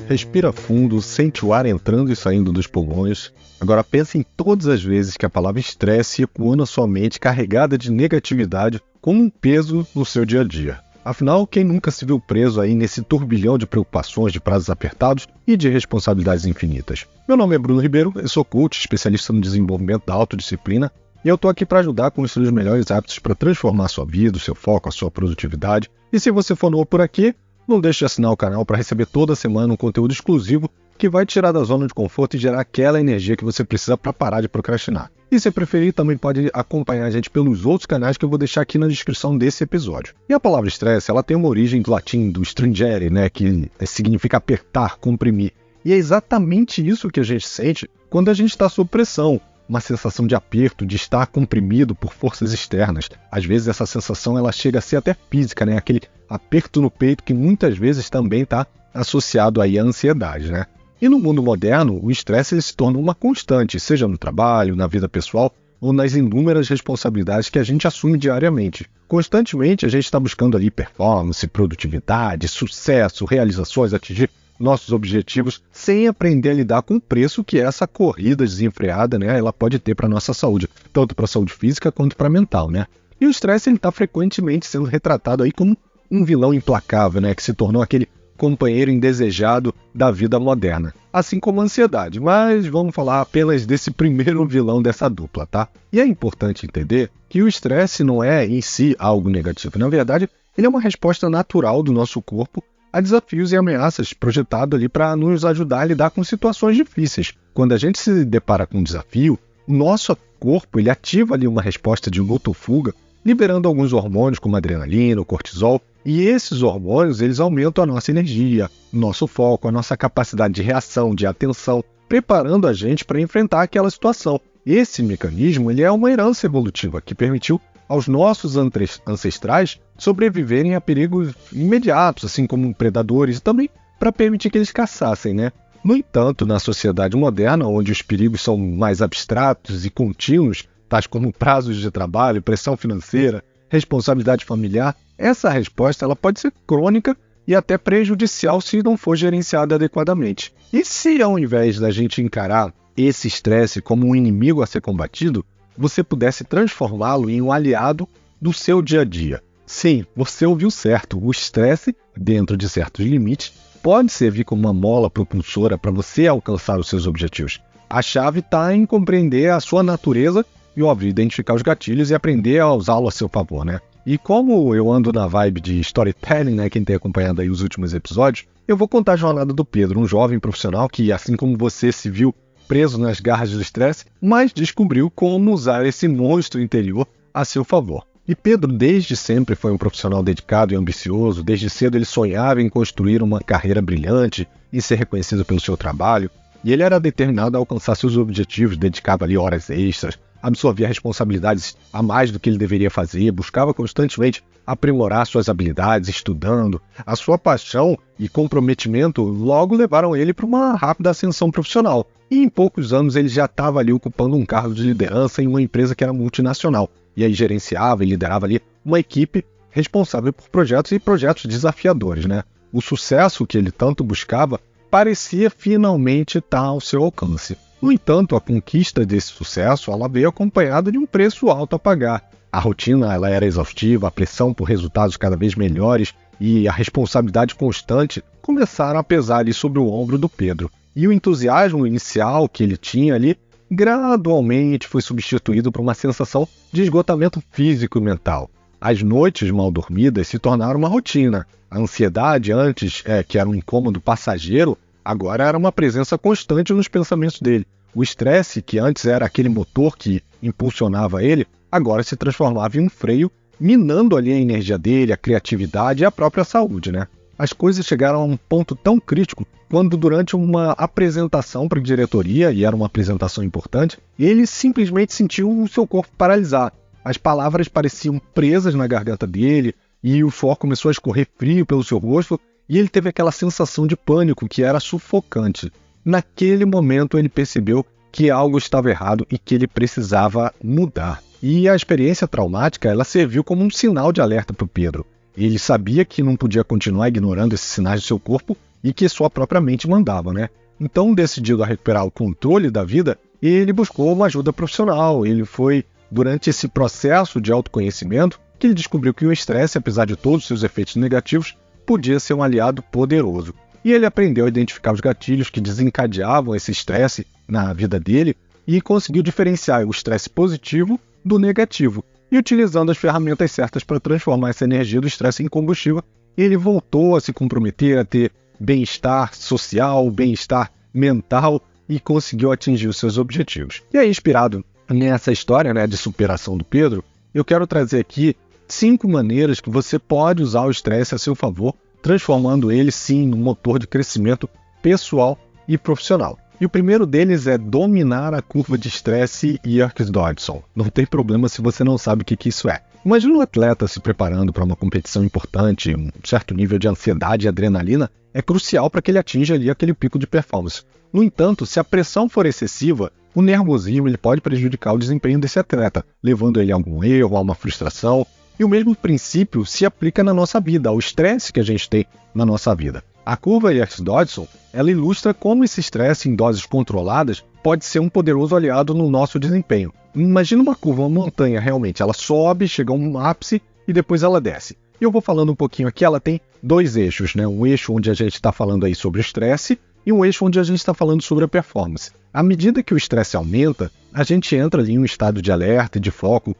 Respira fundo, sente o ar entrando e saindo dos pulmões. Agora pense em todas as vezes que a palavra estresse ecoou na sua mente carregada de negatividade como um peso no seu dia a dia. Afinal, quem nunca se viu preso aí nesse turbilhão de preocupações, de prazos apertados e de responsabilidades infinitas? Meu nome é Bruno Ribeiro, eu sou coach, especialista no desenvolvimento da autodisciplina, e eu estou aqui para ajudar a construir os melhores hábitos para transformar a sua vida, o seu foco, a sua produtividade. E se você for novo por aqui, não deixe de assinar o canal para receber toda semana um conteúdo exclusivo que vai tirar da zona de conforto e gerar aquela energia que você precisa para parar de procrastinar. E se preferir, também pode acompanhar a gente pelos outros canais que eu vou deixar aqui na descrição desse episódio. E a palavra estresse, ela tem uma origem do latim, do stringere, que significa apertar, comprimir. E é exatamente isso que a gente sente quando a gente está sob pressão. Uma sensação de aperto, de estar comprimido por forças externas. Às vezes essa sensação ela chega a ser até física, aquele aperto no peito que muitas vezes também está associado aí à ansiedade. E no mundo moderno, o estresse ele se torna uma constante, seja no trabalho, na vida pessoal ou nas inúmeras responsabilidades que a gente assume diariamente. Constantemente a gente está buscando ali performance, produtividade, sucesso, realizações, atingir nossos objetivos, sem aprender a lidar com o preço que essa corrida desenfreada, ela pode ter para a nossa saúde, tanto para a saúde física quanto para a mental. E o estresse está frequentemente sendo retratado aí como um vilão implacável, que se tornou aquele companheiro indesejado da vida moderna, assim como a ansiedade, mas vamos falar apenas desse primeiro vilão dessa dupla, tá? E é importante entender que o estresse não é em si algo negativo, na verdade, ele é uma resposta natural do nosso corpo a desafios e ameaças projetado ali para nos ajudar a lidar com situações difíceis. Quando a gente se depara com um desafio, o nosso corpo ele ativa ali uma resposta de luta ou fuga, liberando alguns hormônios como a adrenalina, o cortisol, e esses hormônios eles aumentam a nossa energia, o nosso foco, a nossa capacidade de reação, de atenção, preparando a gente para enfrentar aquela situação. Esse mecanismo ele é uma herança evolutiva que permitiu aos nossos ancestrais sobreviverem a perigos imediatos, assim como predadores, e também para permitir que eles caçassem. No entanto, na sociedade moderna, onde os perigos são mais abstratos e contínuos, tais como prazos de trabalho, pressão financeira, responsabilidade familiar, essa resposta ela pode ser crônica e até prejudicial se não for gerenciada adequadamente. E se ao invés da gente encarar esse estresse como um inimigo a ser combatido, você pudesse transformá-lo em um aliado do seu dia a dia? Sim, você ouviu certo. O estresse, dentro de certos limites, pode servir como uma mola propulsora para você alcançar os seus objetivos. A chave está em compreender a sua natureza e, óbvio, identificar os gatilhos e aprender a usá-lo a seu favor. E como eu ando na vibe de storytelling, quem tem acompanhado aí os últimos episódios, eu vou contar a jornada do Pedro, um jovem profissional que, assim como você se viu preso nas garras do estresse, mas descobriu como usar esse monstro interior a seu favor. E Pedro desde sempre foi um profissional dedicado e ambicioso, desde cedo ele sonhava em construir uma carreira brilhante e ser reconhecido pelo seu trabalho, e ele era determinado a alcançar seus objetivos, dedicava ali horas extras, absorvia responsabilidades a mais do que ele deveria fazer, buscava constantemente aprimorar suas habilidades, estudando. A sua paixão e comprometimento logo levaram ele para uma rápida ascensão profissional. E em poucos anos ele já estava ali ocupando um cargo de liderança em uma empresa que era multinacional. E aí gerenciava e liderava ali uma equipe responsável por projetos desafiadores. O sucesso que ele tanto buscava parecia finalmente estar ao seu alcance. No entanto, a conquista desse sucesso ela veio acompanhada de um preço alto a pagar. A rotina ela era exaustiva, a pressão por resultados cada vez melhores e a responsabilidade constante começaram a pesar ali sobre o ombro do Pedro. E o entusiasmo inicial que ele tinha ali, gradualmente foi substituído por uma sensação de esgotamento físico e mental. As noites mal dormidas se tornaram uma rotina. A ansiedade antes, que era um incômodo passageiro, agora era uma presença constante nos pensamentos dele. O estresse, que antes era aquele motor que impulsionava ele, agora se transformava em um freio, minando ali a energia dele, a criatividade e a própria saúde. As coisas chegaram a um ponto tão crítico quando durante uma apresentação para a diretoria, e era uma apresentação importante, ele simplesmente sentiu o seu corpo paralisar. As palavras pareciam presas na garganta dele e o suor começou a escorrer frio pelo seu rosto e ele teve aquela sensação de pânico que era sufocante. Naquele momento ele percebeu que algo estava errado e que ele precisava mudar. E a experiência traumática ela serviu como um sinal de alerta para o Pedro. Ele sabia que não podia continuar ignorando esses sinais do seu corpo e que sua própria mente mandava, né? Então, decidido a recuperar o controle da vida, ele buscou uma ajuda profissional. Ele foi, durante esse processo de autoconhecimento, que ele descobriu que o estresse, apesar de todos os seus efeitos negativos, podia ser um aliado poderoso. E ele aprendeu a identificar os gatilhos que desencadeavam esse estresse na vida dele e conseguiu diferenciar o estresse positivo do negativo. E utilizando as ferramentas certas para transformar essa energia do estresse em combustível, ele voltou a se comprometer a ter bem-estar social, bem-estar mental e conseguiu atingir os seus objetivos. E aí, inspirado nessa história, né, de superação do Pedro, eu quero trazer aqui 5 maneiras que você pode usar o estresse a seu favor, transformando ele, sim, num motor de crescimento pessoal e profissional. E o primeiro deles é dominar a curva de estresse Yerkes-Dodson. Não tem problema se você não sabe o que isso é. Imagina um atleta se preparando para uma competição importante, um certo nível de ansiedade e adrenalina é crucial para que ele atinja ali aquele pico de performance. No entanto, se a pressão for excessiva, o nervosismo ele pode prejudicar o desempenho desse atleta, levando ele a algum erro, a uma frustração. E o mesmo princípio se aplica na nossa vida, ao estresse que a gente tem na nossa vida. A curva Yerkes-Dodson, ela ilustra como esse estresse em doses controladas pode ser um poderoso aliado no nosso desempenho. Imagina uma curva, uma montanha realmente, ela sobe, chega a um ápice e depois ela desce. E eu vou falando um pouquinho aqui, ela tem 2 eixos, né? Um eixo onde a gente está falando aí sobre o estresse e um eixo onde a gente está falando sobre a performance. À medida que o estresse aumenta, a gente entra ali em um estado de alerta e de foco,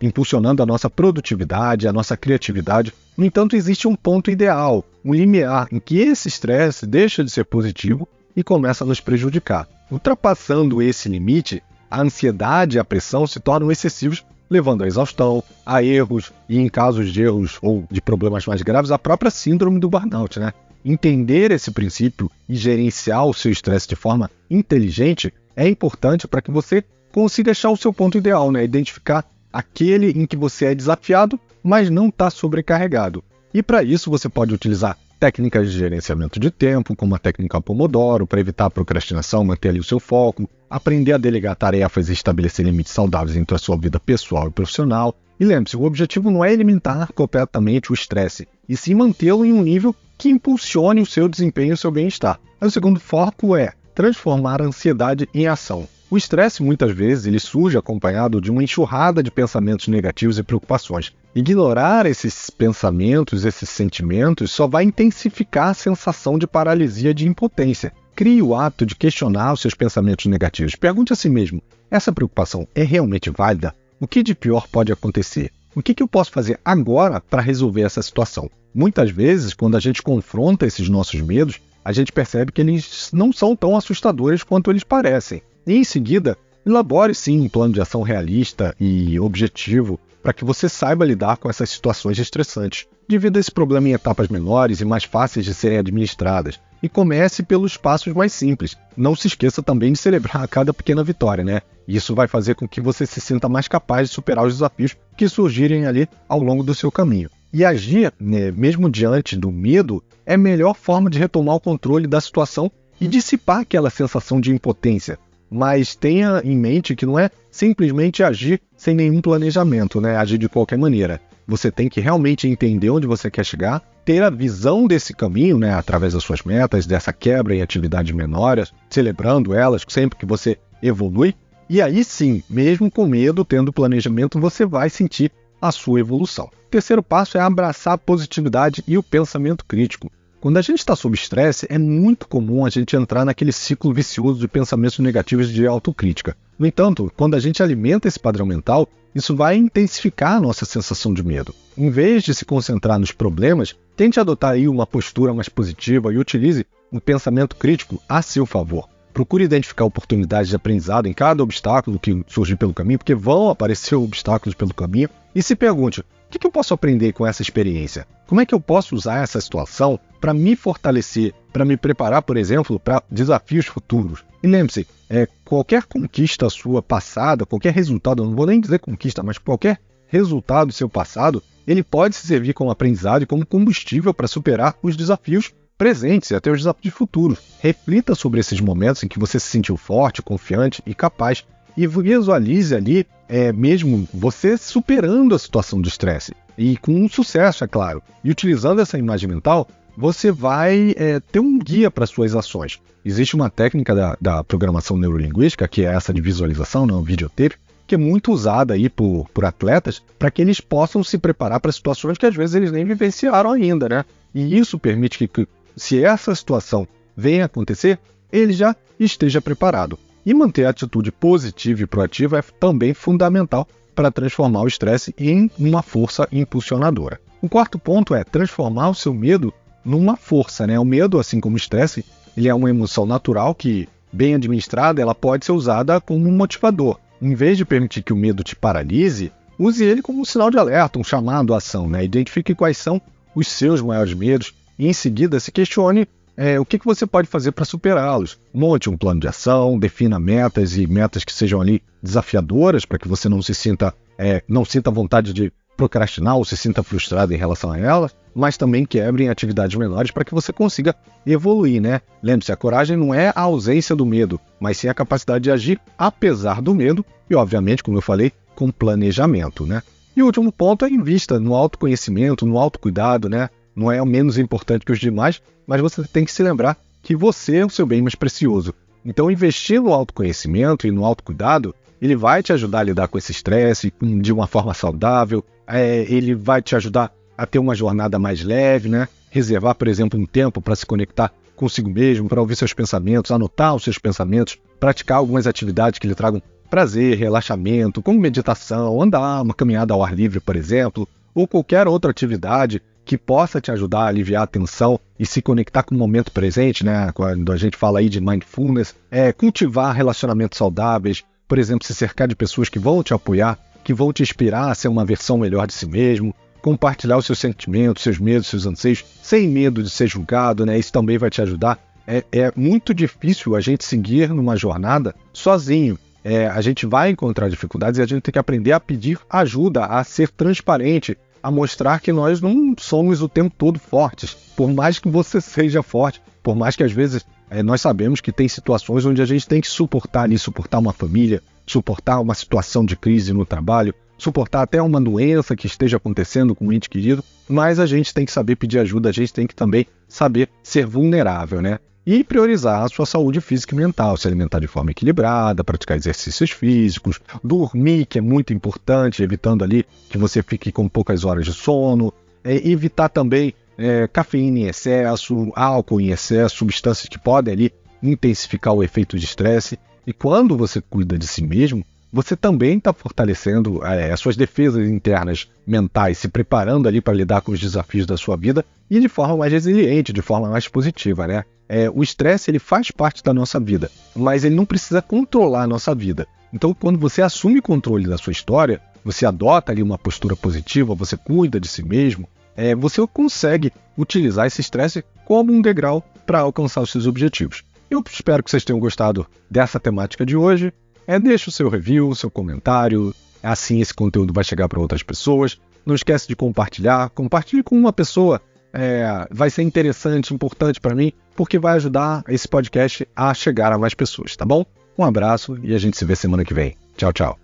impulsionando a nossa produtividade, a nossa criatividade. No entanto, existe um ponto ideal, um limiar, em que esse estresse deixa de ser positivo e começa a nos prejudicar. Ultrapassando esse limite, a ansiedade e a pressão se tornam excessivos, levando à exaustão, a erros e, em casos de erros ou de problemas mais graves, a própria síndrome do burnout, né? Entender esse princípio e gerenciar o seu estresse de forma inteligente é importante para que você consiga achar o seu ponto ideal, né? Identificar aquele em que você é desafiado, mas não está sobrecarregado. E para isso você pode utilizar técnicas de gerenciamento de tempo, como a técnica Pomodoro, para evitar a procrastinação, manter ali o seu foco, aprender a delegar tarefas e estabelecer limites saudáveis entre a sua vida pessoal e profissional. E lembre-se, o objetivo não é eliminar completamente o estresse, e sim mantê-lo em um nível que impulsione o seu desempenho e o seu bem-estar. O segundo foco é transformar a ansiedade em ação. O estresse, muitas vezes, ele surge acompanhado de uma enxurrada de pensamentos negativos e preocupações. Ignorar esses pensamentos, esses sentimentos, só vai intensificar a sensação de paralisia e de impotência. Crie o hábito de questionar os seus pensamentos negativos. Pergunte a si mesmo, essa preocupação é realmente válida? O que de pior pode acontecer? O que eu posso fazer agora para resolver essa situação? Muitas vezes, quando a gente confronta esses nossos medos, a gente percebe que eles não são tão assustadores quanto eles parecem. E, em seguida, elabore sim um plano de ação realista e objetivo para que você saiba lidar com essas situações estressantes. Divida esse problema em etapas menores e mais fáceis de serem administradas. E comece pelos passos mais simples. Não se esqueça também de celebrar a cada pequena vitória, né? Isso vai fazer com que você se sinta mais capaz de superar os desafios que surgirem ali ao longo do seu caminho. E agir, né, mesmo diante do medo, é a melhor forma de retomar o controle da situação e dissipar aquela sensação de impotência. Mas tenha em mente que não é simplesmente agir sem nenhum planejamento, né? Agir de qualquer maneira. Você tem que realmente entender onde você quer chegar, ter a visão desse caminho, né? Através das suas metas, dessa quebra em atividades menores, celebrando elas sempre que você evolui. E aí sim, mesmo com medo, tendo planejamento, você vai sentir a sua evolução. O terceiro passo é abraçar a positividade e o pensamento crítico. Quando a gente está sob estresse, é muito comum a gente entrar naquele ciclo vicioso de pensamentos negativos e de autocrítica. No entanto, quando a gente alimenta esse padrão mental, isso vai intensificar a nossa sensação de medo. Em vez de se concentrar nos problemas, tente adotar aí uma postura mais positiva e utilize um pensamento crítico a seu favor. Procure identificar oportunidades de aprendizado em cada obstáculo que surgir pelo caminho, porque vão aparecer obstáculos pelo caminho, e se pergunte, o que eu posso aprender com essa experiência? Como é que eu posso usar essa situação para me fortalecer, para me preparar, por exemplo, para desafios futuros? E lembre-se, qualquer conquista sua passada, qualquer resultado, não vou nem dizer conquista, mas qualquer resultado do seu passado, ele pode se servir como aprendizado e como combustível para superar os desafios presentes e até os desafios futuros. Reflita sobre esses momentos em que você se sentiu forte, confiante e capaz e visualize ali mesmo você superando a situação de estresse, e com um sucesso, é claro. E utilizando essa imagem mental, você vai ter um guia para suas ações. Existe uma técnica da programação neurolinguística, que é essa de visualização, não, videotape, que é muito usada aí por atletas para que eles possam se preparar para situações que às vezes eles nem vivenciaram ainda, né? E isso permite que se essa situação venha a acontecer, ele já esteja preparado. E manter a atitude positiva e proativa é também fundamental para transformar o estresse em uma força impulsionadora. O quarto ponto é transformar o seu medo numa força, né? O medo, assim como o estresse, ele é uma emoção natural que, bem administrada, ela pode ser usada como um motivador. Em vez de permitir que o medo te paralise, use ele como um sinal de alerta, um chamado à ação, né? Identifique quais são os seus maiores medos e, em seguida, se questione o que você pode fazer para superá-los. Monte um plano de ação, defina metas e metas que sejam ali desafiadoras para que você não sinta vontade de procrastinar ou se sinta frustrado em relação a elas, mas também quebre em atividades menores para que você consiga evoluir, né? Lembre-se, a coragem não é a ausência do medo, mas sim a capacidade de agir apesar do medo e, obviamente, como eu falei, com planejamento, né? E o último ponto é invista no autoconhecimento, no autocuidado, né? Não é o menos importante que os demais, mas você tem que se lembrar que você é o seu bem mais precioso. Então, investir no autoconhecimento e no autocuidado, ele vai te ajudar a lidar com esse estresse de uma forma saudável, ele vai te ajudar a ter uma jornada mais leve, né? Reservar, por exemplo, um tempo para se conectar consigo mesmo, para ouvir seus pensamentos, anotar os seus pensamentos, praticar algumas atividades que lhe tragam prazer, relaxamento, como meditação, andar, uma caminhada ao ar livre, por exemplo, ou qualquer outra atividade que possa te ajudar a aliviar a tensão e se conectar com o momento presente, né? Quando a gente fala aí de mindfulness, cultivar relacionamentos saudáveis, por exemplo, se cercar de pessoas que vão te apoiar, que vão te inspirar a ser uma versão melhor de si mesmo, compartilhar os seus sentimentos, seus medos, seus anseios, sem medo de ser julgado, né? Isso também vai te ajudar. É muito difícil a gente seguir numa jornada sozinho. A gente vai encontrar dificuldades e a gente tem que aprender a pedir ajuda, a ser transparente, a mostrar que nós não somos o tempo todo fortes. Por mais que você seja forte, por mais que às vezes nós sabemos que tem situações onde a gente tem que suportar uma família, suportar uma situação de crise no trabalho, suportar até uma doença que esteja acontecendo com um ente querido, mas a gente tem que saber pedir ajuda, a gente tem que também saber ser vulnerável, né? E priorizar a sua saúde física e mental, se alimentar de forma equilibrada, praticar exercícios físicos, dormir, que é muito importante, evitando ali que você fique com poucas horas de sono, evitar também cafeína em excesso, álcool em excesso, substâncias que podem ali intensificar o efeito de estresse. E quando você cuida de si mesmo, você também está fortalecendo as suas defesas internas mentais, se preparando ali para lidar com os desafios da sua vida e de forma mais resiliente, de forma mais positiva, né? O estresse ele faz parte da nossa vida, mas ele não precisa controlar a nossa vida. Então, quando você assume o controle da sua história, você adota ali uma postura positiva, você cuida de si mesmo, você consegue utilizar esse estresse como um degrau para alcançar os seus objetivos. Eu espero que vocês tenham gostado dessa temática de hoje. Deixe o seu review, o seu comentário, assim esse conteúdo vai chegar para outras pessoas. Não esquece de compartilhar, compartilhe com uma pessoa, vai ser interessante, importante para mim, porque vai ajudar esse podcast a chegar a mais pessoas, tá bom? Um abraço e a gente se vê semana que vem. Tchau, tchau.